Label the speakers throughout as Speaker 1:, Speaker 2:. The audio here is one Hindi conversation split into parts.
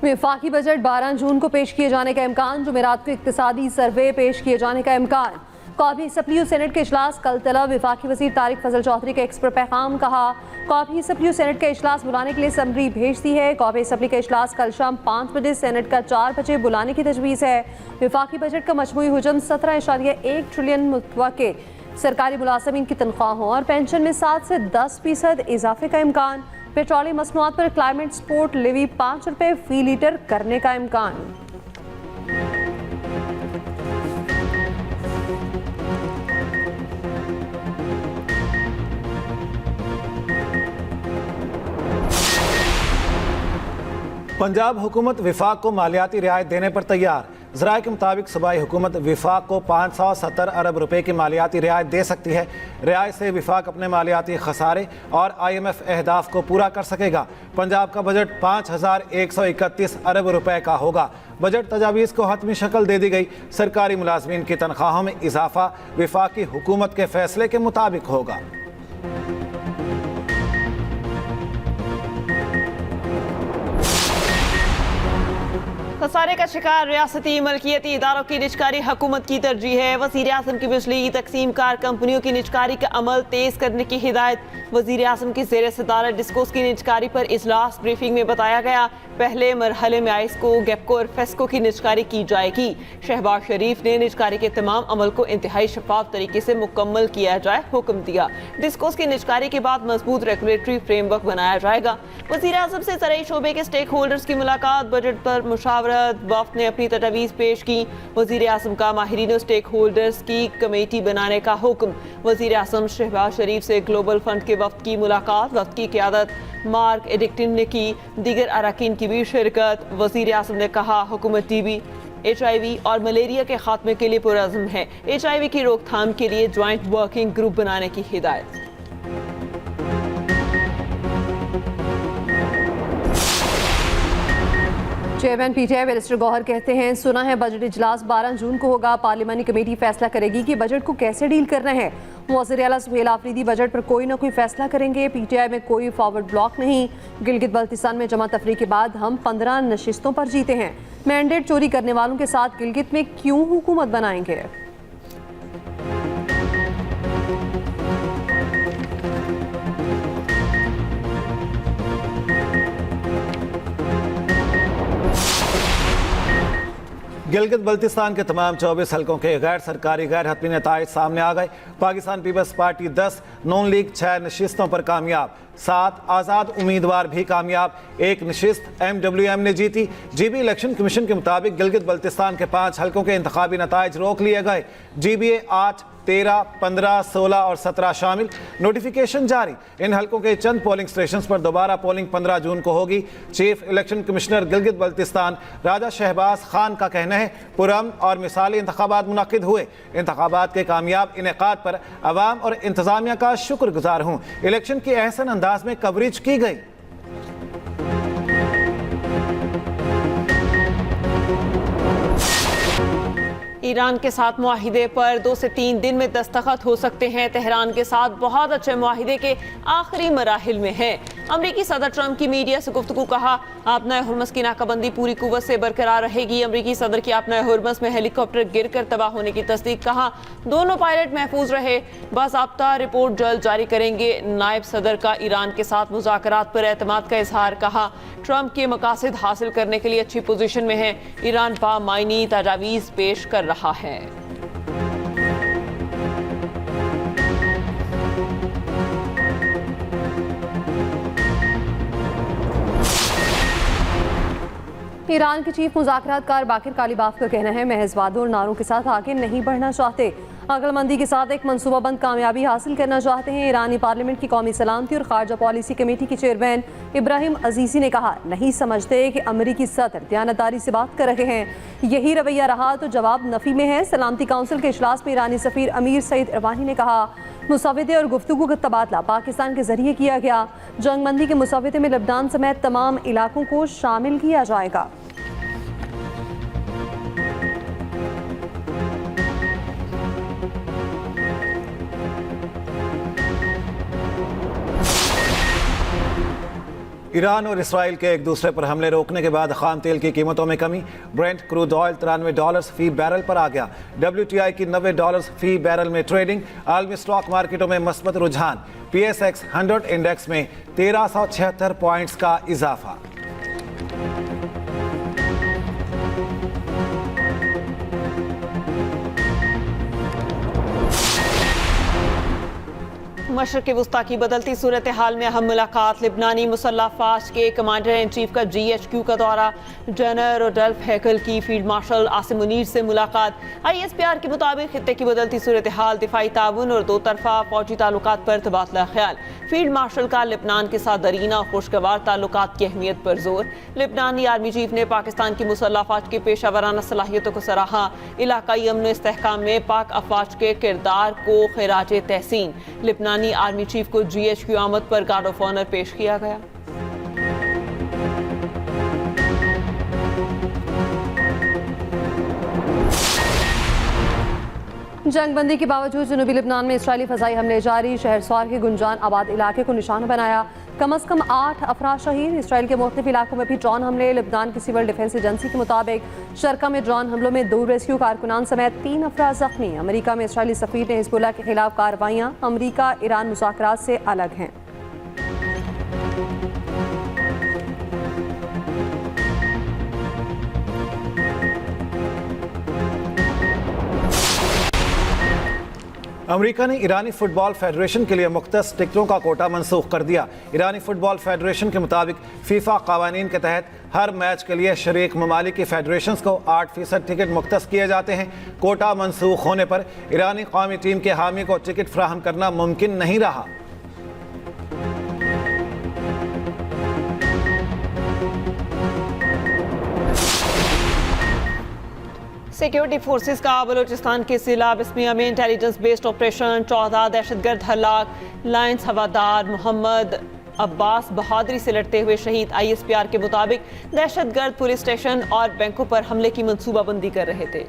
Speaker 1: वफाकी बजट 12 जून को पेश किए जाने का इम्कान। जुमेरात को इक्तिसादी सर्वे पेश किए जाने का इम्कान। कौमी असम्बली और सेनेट के इजलास कल तलब। वफाकी वज़ीर तारिक फजल चौधरी का एक्स पर पैगाम। कहा कौमी असम्बली और सेनेट का इजलास बुलाने के लिए समरी भेज दी है। कौमी असम्बली का इजलास कल शाम 5 बजे, सेनेट का 4 बजे बुलाने की तजवीज़ है। वफाकी बजट का मजमूई हुजम 17.1 ट्रिलियन मुतवक्के। सरकारी मुलाजमीन की तनख्वाहों और पेंशन में 7 से 10% इजाफे का इम्कान। पेट्रोलियम मसनूआत पर क्लाइमेट सपोर्ट लेवी 5 रुपये फी लीटर करने का इम्कान।
Speaker 2: पंजाब हुकूमत विफाक को मालियाती रियायत देने पर तैयार। ज़राए के मुताबिक सूबाई हुकूमत विफाक को 570 अरब रुपए की मालियाती रियायत दे सकती है। रियायत से विफाक अपने मालियाती खसारे और IMF अहदाफ को पूरा कर सकेगा। पंजाब का बजट 5131 अरब रुपए का होगा। बजट तजावीज़ को हतमी शक्ल दे दी गई। सरकारी मुलाजमीन की तनख्वाहों में इजाफा विफाकी हुकूमत के फैसले के मुताबिक होगा।
Speaker 3: खसारे का शिकार रियासती मलकियती इदारों की निजकारी हुकूमत की तरजीह है। वज़ीर आज़म की बिजली की तकसीम कार कंपनियों की निजकारी का अमल तेज़ करने की हिदायत। वज़ीर आज़म की ज़ेर सदारत डिस्कोस की निजकारी पर इजलास। ब्रीफिंग में बताया गया पहले मरहले में आइस्को, गेपको और फेस्को की निजकारी की जाएगी। शहबाज शरीफ ने निजकारी के तमाम अमल को इंतहाई शफाफ तरीके से मुकम्मल किया जाए हुक्म दिया। डिस्कोस की निजकारी के बाद मजबूत रेगुलेटरी फ्रेमवर्क बनाया जाएगा। वज़ीर आज़म से ज़राई शोबे के स्टेक होल्डर्स की मुलाकात। बजट पर मुशावरत। वफ्द ने अपनी तजवीज़ पेश की। वज़ीर आज़म का माहिरीन और स्टेक होल्डर्स की कमेटी बनाने का हुक्म। वज़ीर आज़म शहबाज शरीफ से ग्लोबल फंड के वफ्द की मुलाकात। वफ्द की क़यादत मार्क एडिक्टिन ने की। दीगर अरकान की भी शिरकत। वज़ीर आज़म ने कहा हुकूमत TB, HIV और मलेरिया के खात्मे के लिए पुरअज़्म है। HIV की रोकथाम के लिए ज्वाइंट वर्किंग ग्रुप बनाने की हिदायत।
Speaker 1: चेयरमैन PTI बैरिस्टर गौहर कहते हैं सुना है बजट इजलास 12 जून को होगा। पार्लिमानी कमेटी फैसला करेगी कि बजट को कैसे डील करना है। वज़ीर आला सुहेल आफरीदी बजट पर कोई ना कोई फैसला करेंगे। PTI में कोई फॉरवर्ड ब्लॉक नहीं। गिलगित बल्तिस्तान में जमा तफरी के बाद हम 15 नशिस्तों पर जीते हैं। मैंडेट चोरी करने वालों के साथ गिलगित में क्यों हुकूमत बनाएंगे।
Speaker 2: गिलगित बल्तिस्तान के तमाम 24 हलकों के गैर सरकारी गैर हतमी नताइज सामने आ गए। पाकिस्तान पीपल्स पार्टी 10, नून लीग 6 नशिस्तों पर कामयाब। 7 आज़ाद उम्मीदवार भी कामयाब। 1 नशिस्त MWM ने जीती। GB इलेक्शन कमीशन के मुताबिक गिलगित बल्तिस्तान के 5 हलकों के इंतखाबी नताइज रोक लिए गए। GBA 8, 13, 15, 16 और 17 शामिल। नोटिफिकेशन जारी। इन हलकों के चंद पोलिंग स्टेशन पर दोबारा पोलिंग 15 जून को होगी। Chief election commissioner Gilgit Baltistan Raja Shahbaz Khan का कहना है पुरअमन और मिसाली इंतखाबात मुनक्किद हुए। इंतखाबात के कामयाब इनेकाद पर अवाम और इंतजामिया का शुक्रगुजार हूँ। इलेक्शन की अहसन अंदाज में कवरेज की गई।
Speaker 3: ईरान के साथ मुआहिदे पर 2 से 3 दिन में दस्तखत हो सकते हैं। तेहरान के साथ बहुत अच्छे मुआहिदे के आखिरी मराहिल में है। अमरीकी सदर ट्रंप की मीडिया से गुफ्तगू। कहा आपना हुर्मस की नाकाबंदी पूरी कुव्वत से बरकरार रहेगी। अमरीकी सदर की आपना हुर्मस में हेलीकॉप्टर गिर कर तबाह होने की तस्दीक। कहा दोनों पायलट महफूज रहे। बाज़ाब्ता रिपोर्ट जल्द जारी करेंगे। नायब सदर का ईरान के साथ मुज़ाकरात पर एतमाद का इजहार। कहा ट्रंप के मकासद हासिल करने के लिए अच्छी पोजीशन में है। ईरान बामायनी तजावीज़ पेश कर रहा है।
Speaker 1: ईरान के चीफ मुज़ाकरातकार बाकिर कालीबाफ का कहना है महज वादों और नारों के साथ आगे नहीं बढ़ना चाहते। अक्लमंदी के साथ एक मनसूबाबंद कामयाबी हासिल करना चाहते हैं। ईरानी पार्लियामेंट की कौमी सलामती और खारजा पॉलिसी कमेटी के चेयरमैन इब्राहिम अजीज़ी ने कहा नहीं समझते कि अमरीकी सदर दयानतदारी से बात कर रहे हैं। यही रवैया रहा तो जवाब नफी में है। सलामती काउंसिल के इजलास में ईरानी सफ़ीर अमीर सईद इरवानी ने कहा मुसव्वदे और गुफ्तगू का तबादला पाकिस्तान के जरिए किया गया। जंगबंदी के मुसव्वदे में लबनान समेत तमाम इलाकों को शामिल किया जाएगा।
Speaker 2: ईरान और इसराइल के एक दूसरे पर हमले रोकने के बाद खाम तेल की कीमतों में कमी। ब्रेंट क्रूड ऑयल $93 फी बैरल पर आ गया। WTI की $90 फी बैरल में ट्रेडिंग। आलमी स्टॉक मार्केटों में मस्बत रुझान। PSX 100 इंडेक्स में 1376 पॉइंट्स का इजाफा।
Speaker 3: मशरक़ वुस्ता की बदलती सूरत हाल में अहम मुलाकात। लिबनानी मुसल्लह फ़ौज के कमांडर इन चीफ का GHQ का दौरा। जनरल रोडल्फ हैकल की फील्ड मार्शल आसिम मुनीर से मुलाकात। ISPR के मुताबिक खित्ते की बदलती सूरत हाल, दिफाई ताउन और दो तरफा फौजी ताल्लुकात पर तबादला ख्याल। फील्ड मार्शल का लिबनान के साथ दरीना और खुशगवार ताल्लुकात की अहमियत पर जोर। लिबनानी आर्मी चीफ ने पाकिस्तान की मुसल्लह फ़ौज की पेशावराना सलाहियतों को सराहा। इलाकाई अमन इस्तेहकाम में पाक अफवाज के किरदार को खिराज तहसीन। लिबनानी आर्मी चीफ को GHQ आमद पर गार्ड ऑफ ऑनर पेश किया गया।
Speaker 1: जंगबंदी के बावजूद जनूबी लिबनान में इसराइली फजाई हमले जारी। शहर स्वार के गुंजान आबाद इलाके को निशाना बनाया। कम अज कम 8 अफराद शहीद। इसराइल के मुख्तलिफ इलाकों में भी ड्रोन हमले। लिबनान की सिविल डिफेंस एजेंसी के मुताबिक शरका में ड्रोन हमलों में 2 रेस्क्यू कारकुनान समेत 3 अफराद जख्मी। अमेरिका में इसराइली सफीर ने हिजबुल्लाह के खिलाफ कार्रवाइयाँ। अमेरिका ईरान मुज़ाकरात से अलग हैं।
Speaker 2: अमेरिका ने ईरानी फुटबॉल फेडरेशन के लिए मुख्तस टिकटों का कोटा मनसूख कर दिया। ईरानी फुटबॉल फेडरेशन के मुताबिक फीफा कावानीन के तहत हर मैच के लिए शरीक ममालिक की फेडरेशंस को 8% टिकट मुख्तस किए जाते हैं। कोटा मनसूख होने पर ईरानी कौमी टीम के हामी को टिकट फ्राहम करना मुमकिन नहीं रहा।
Speaker 3: सिक्योरिटी फोर्सेस का बलूचिस्तान के जिला बिस्मिया में इंटेलिजेंस बेस्ड ऑपरेशन। 14 दहशतगर्द हलाक। लायंस हवादार मोहम्मद अब्बास बहादुरी से लड़ते हुए शहीद। ISPR के मुताबिक दहशतगर्द पुलिस स्टेशन और बैंकों पर हमले की मंसूबाबंदी कर रहे थे।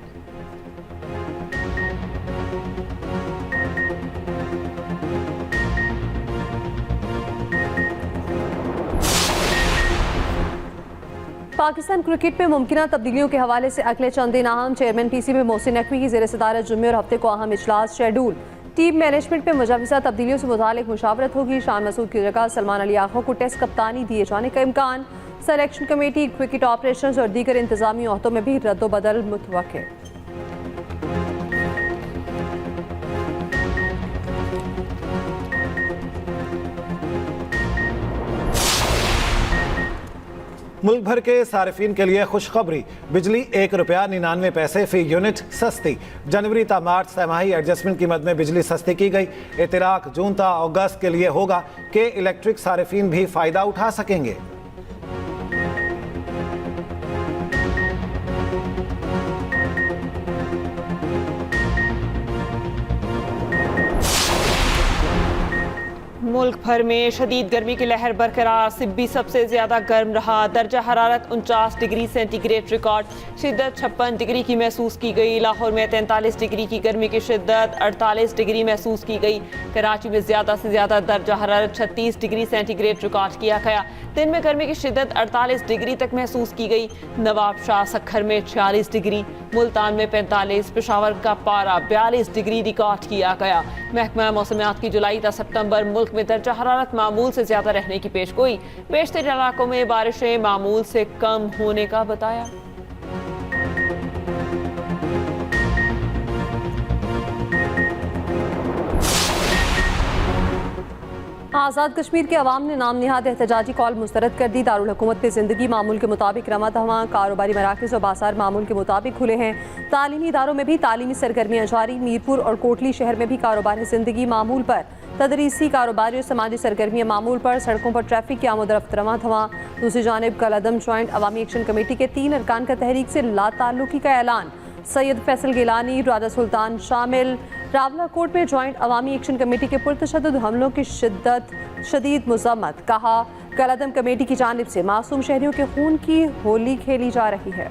Speaker 1: पाकिस्तान क्रिकेट में मुमकिन तब्दीलियों के हवाले से अगले चंद दिन अहम। चेयरमैन PCB मोहसिन नकवी की ज़ेर सदारत जुम्मे और हफ्ते को अहम इजलास शेड्यूल। टीम मैनेजमेंट में मुजवज़ा तब्दीलियों से मुतालिक मुशावरत होगी। शान मसूद की जगह सलमान अली आखा को टेस्ट कप्तानी दिए जाने का इम्कान। सेलेक्शन कमेटी, क्रिकेट ऑपरेशंस और दीगर इंतजामी ओहदों में भी रद्दोबदल मुतवक्किल।
Speaker 2: मुल्क भर के सार्फिन के लिए खुशखबरी। बिजली ₹1.99 फी यूनिट सस्ती। जनवरी ता मार्च तिमाही एडजस्टमेंट कीमत में बिजली सस्ती की गई। इतराक जून ता अगस्त के लिए होगा कि इलेक्ट्रिक सार्फिन भी फायदा उठा सकेंगे।
Speaker 3: मुल्क भर में शदीद गर्मी की लहर बरकरार। सिब्बी सबसे ज्यादा गर्म रहा। दर्जा हरारत 49 डिग्री सेंटीग्रेड रिकॉर्ड। शिद्दत 56 डिग्री की महसूस की गई। लाहौर में 43 डिग्री की गर्मी की शिद्दत 48 डिग्री महसूस की गई। कराची में ज्यादा से ज्यादा दर्जा हरारत 36 डिग्री सेंटीग्रेड रिकॉर्ड किया गया। दिन में गर्मी की शिद्दत 48 डिग्री तक महसूस की गई। नवाबशाह सखर में 46 डिग्री, मुल्तान में 45, पेशावर का पारा 42 डिग्री रिकॉर्ड किया गया। महकमा मौसमियात की जुलाई ता सितंबर मुल्क में दर्जा हरारत मामूल से ज्यादा रहने की पेशगोई। बेशतर इलाकों में बारिशें मामूल से कम होने का बताया।
Speaker 1: आज़ाद कश्मीर के अवाम ने नाम निहाद एहतजाजी कॉल मुस्तरद कर दी। दारुल हुकूमत में ज़िंदगी मामूल के मुताबिक रमा दवा। कारोबारी मराकज़ और बाजार मामूल के मुताबिक खुले हैं। तालीमी इदारों में भी तालीमी सरगर्मियाँ जारी। मीरपुर और कोटली शहर में भी कारोबारी ज़िंदगी मामूल पर। तदरीसी कारोबारी और समाजी सरगर्मियाँ मामूल पर। सड़कों पर ट्रैफिक की आमोदरफ्त रवा धवा। दूसरी जानब कलअदम जॉइंट अवामी एक्शन कमेटी के 3 अरकान का तहरीक से लाताल्लुकी का ऐलान। सैयद फैसल गिलानी, राजा सुल्तान शामिल। रावलाकोट में जॉइंट अवामी एक्शन कमेटी के पुरतशद्दुद हमलों की शदीद मज़म्मत। कहा कलअदम कमेटी की जानिब से मासूम शहरियों के खून की होली खेली जा रही है।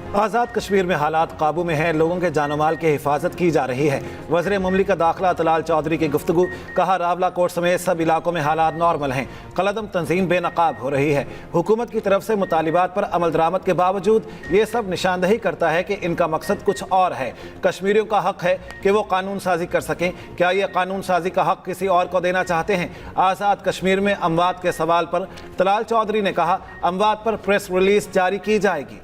Speaker 2: आज़ाद कश्मीर में हालात काबू में हैं, लोगों के जानो माल की हिफाजत की जा रही है। वज़ीर मुमलिकत दाखिला तलाल चौधरी की गुफ्तगू, कहा रावला कोट समेत सब इलाकों में हालात नॉर्मल हैं। कलदम तंजीम बेनकाब हो रही है। हुकूमत की तरफ से मुतालिबात पर अमल दरामद के बावजूद ये सब निशानदही करता है कि इनका मकसद कुछ और है। कश्मीरियों का हक है कि वो कानून साजी कर सकें। क्या ये कानून साजी का हक किसी और को देना चाहते हैं? आज़ाद कश्मीर में अमवात के सवाल पर तलाल चौधरी ने कहा, अमवात पर प्रेस रिलीज जारी की जाएगी।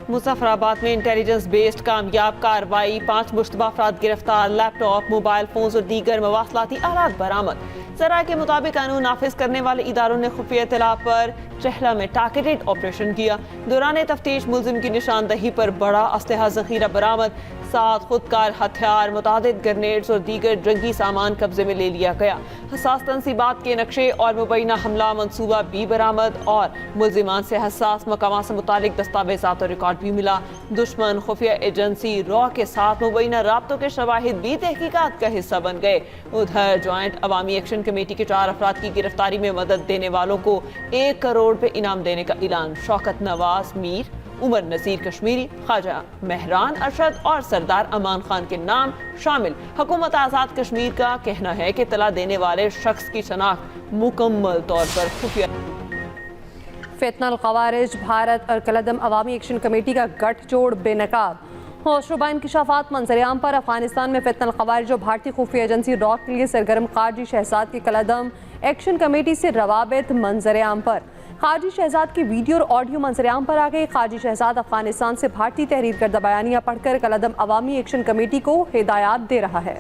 Speaker 3: मुजफ्फराबाद में इंटेलिजेंस बेस्ड कामयाब कार्रवाई, 5 मुश्तबा अफराद गिरफ्तार, लैपटॉप, मोबाइल फोन्स और दीगर मवासलाती आलात बरामद। जरा के मुताबिक कानून नाफिज करने वाले इदारों ने खुफिया इत्तला पर चहला में टारगेटेड ऑपरेशन किया। दौरान तफ्तीश मुलजिम की निशानदही पर बड़ा असलहा जखीरा बरामद, 7 खुदकार हथियार, मुतादिद ग्रेनेड्स और दीगर जंगी सामान कब्जे में ले लिया गया। हसास तंसीबात के नक्शे और मुबैना हमला मनसूबा भी बरामद और मुलजिमान से हसास मकामात से मुतालिक दस्तावेजात और रिकॉर्ड भी मिला। दुश्मन खुफिया एजेंसी रॉ के साथ मुबैना राब्तों के शवाहिद भी तहकीकात का हिस्सा बन गए। उधर ज्वाइंट अवामी एक्शन कमेटी के 4 अफराद की गिरफ्तारी में मदद देने वालों को 1 करोड़ पे इनाम देने का ऐलान। शौकत नवाज मीर, उमर नसीर कश्मीरी, ख्वाजा महरान अरशद और सरदार अमान खान के नाम शामिल। हुकूमत आज़ाद कश्मीर का कहना है कि तला देने वाले शख्स की शनाख्त मुकम्मल तौर पर खुफिया।
Speaker 1: फितनल ख़वारिज भारत और कलदम अवामी एक्शन कमेटी का गठजोड़ बेनकाब। होशरुबा इंकशाफात मंजरेआम पर अफगानिस्तान में फितनल ख़वारिज और भारतीय खुफिया एजेंसी रॉक के लिए सरगर्म काजी शहजाद की कलदम एक्शन कमेटी से रवाबित मंजरेआम पर। काजी शहजाद की वीडियो और ऑडियो मंजरेआम पर आ गई। काजी शहजाद अफगानिस्तान से भारतीय तहरीर करदा बयानिया पढ़कर कलदम अवामी एक्शन कमेटी को हिदायत दे रहा है।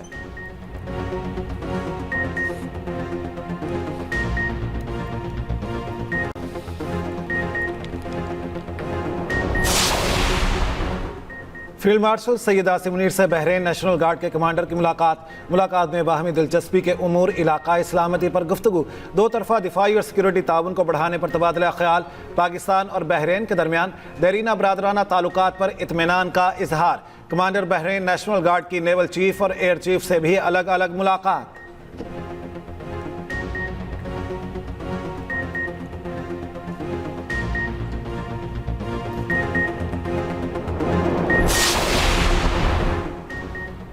Speaker 2: फील्ड मार्शल सैयद आसिम मुनीर से बहरीन नेशनल गार्ड के कमांडर की मुलाकात में बाहमी दिलचस्पी के उमूर, इलाकाई सलामती पर गुफ्तगू। 2 तरफा दिफाई और सिक्योरिटी ताउन को बढ़ाने पर तबादला ख्याल। पाकिस्तान और बहरीन के दरमियान देरीना बरादराना ताल्लुकात पर इत्मीनान का इजहार। कमांडर बहरीन नेशनल गार्ड की नेवल चीफ और एयर चीफ से भी अलग अलग मुलाकात।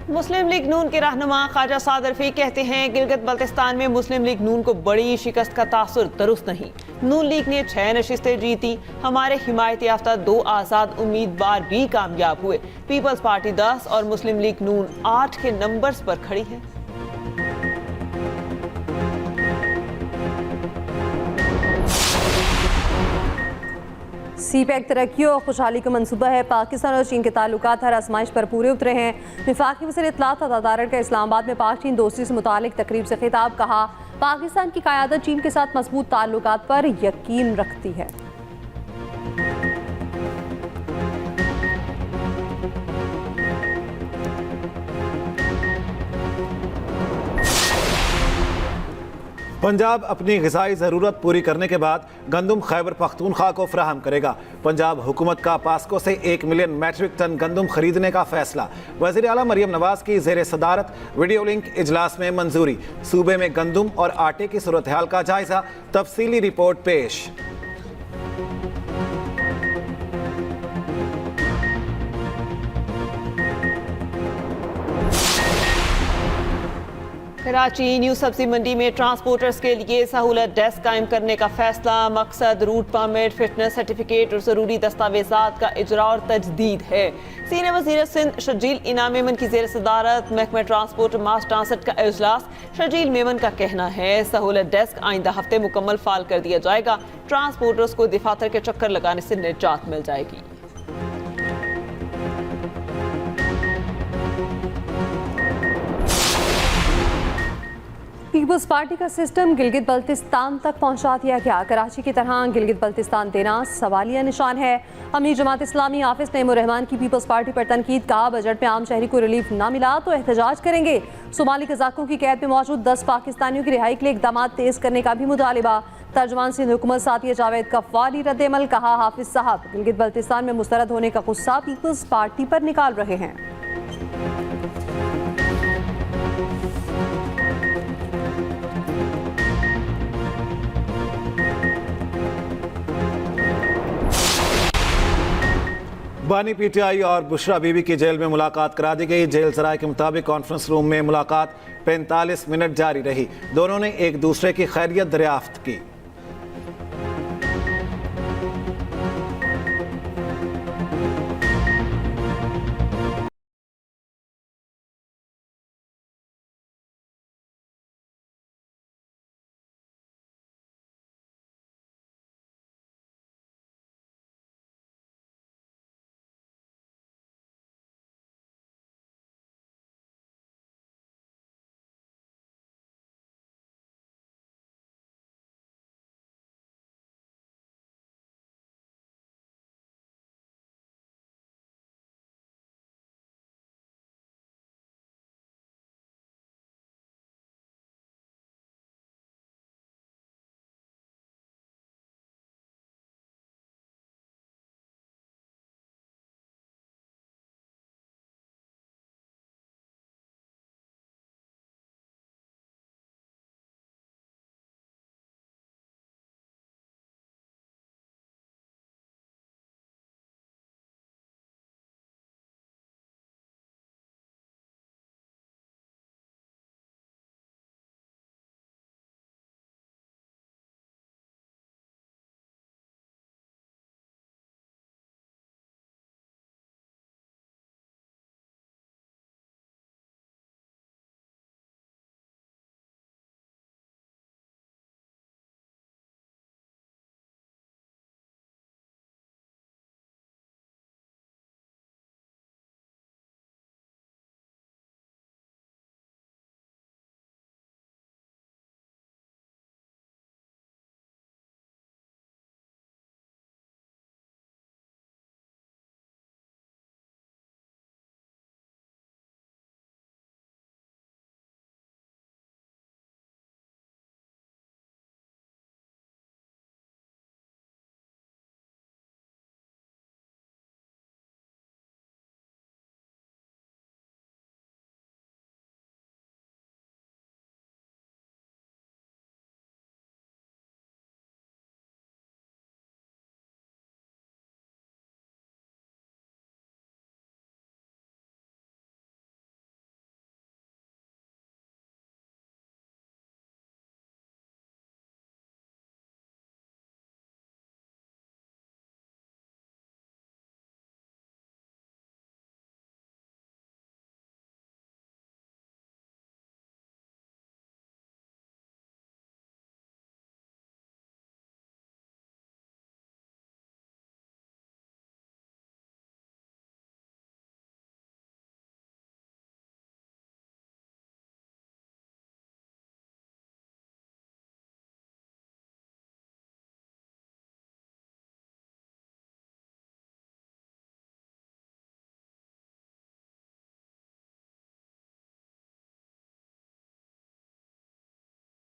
Speaker 3: मुस्लिम लीग नून के रहनुमा ख्वाजा साद रफीक कहते हैं गिलगित बल्तिस्तान में मुस्लिम लीग नून को बड़ी शिकस्त का तासुर दुरुस्त नहीं। नून लीग ने 6 नशिस्तें जीती। हमारे हिमायत याफ्ता 2 आज़ाद उम्मीदवार भी कामयाब हुए। पीपल्स पार्टी 10 और मुस्लिम लीग नून 8 के नंबर्स पर खड़ी है।
Speaker 1: सीपैक तरक्की और खुशहाली का मंसूबा है। पाकिस्तान और चीन के ताल्लुकात हर आजमाइश पर पूरे उतरे हैं। वफाकी वज़ीर इत्तलात अदादारत का इस्लामाबाद में पाक चीन दोस्ती से मुतालिक तकरीब से खिताब। कहा, पाकिस्तान की क़यादत चीन के साथ मजबूत ताल्लुकात पर यकीन रखती है।
Speaker 2: पंजाब अपनी ग़िज़ाई ज़रूरत पूरी करने के बाद गंदम खैबर पख्तूनख्वा को फराहम करेगा। पंजाब हुकूमत का पास्को से 1 मिलियन मैट्रिक टन गंदम खरीदने का फैसला। वज़ीर आला मरियम नवाज की ज़ेर सदारत वीडियो लिंक इजलास में मंजूरी। सूबे में गंदम और आटे की सूरत हाल का जायजा, तफसीली रिपोर्ट पेश।
Speaker 3: कराची न्यू सब्जी मंडी में ट्रांसपोर्टर्स के लिए सहूलत डेस्क कायम करने का फैसला। मकसद रूट परमिट, फिटनेस सर्टिफिकेट और ज़रूरी दस्तावेजात का इजरा और तजदीद है। सीनियर वज़ीर सिंध शजील इनाम मेमन की ज़ेर सदारत महकमा ट्रांसपोर्ट मास ट्रांसट का इजलास। शजील मेमन का कहना है सहूलत डेस्क आइंदा हफ्ते मुकम्मल फाल कर दिया जाएगा। ट्रांसपोर्टर्स को दफातर के चक्कर लगाने से निजात मिल जाएगी।
Speaker 1: पीपल्स पार्टी का सिस्टम गिलगित बल्तिस्तान तक पहुंचा दिया गया। कराची की तरह गिलगित बल्तिस्तान देना सवालिया निशान है। अमीर जमात इस्लामी हाफिज नईमुर रहमान की पीपल्स पार्टी पर तनकीद। कहा, बजट में आम शहरी को रिलीफ ना मिला तो एहतजाज करेंगे। सोमाली कज़ाकों की कैद में मौजूद 10 पाकिस्तानियों की रिहाई के लिए इकदाम तेज करने का भी मुतालिबा। तर्जुमान सिंध हुकूमत साथिया जावेद का फौरी रद्द-ए-अमल। कहा, हाफिज साहब गिलगित बल्तिस्तान में मुस्तरद होने का गुस्सा पीपल्स पार्टी पर निकाल रहे हैं।
Speaker 2: बानी पीटीआई और बुशरा बीबी की जेल में मुलाकात करा दी गई। जेल सराय के मुताबिक कॉन्फ्रेंस रूम में मुलाकात 45 मिनट जारी रही। दोनों ने एक दूसरे की खैरियत दरियाफ्त की।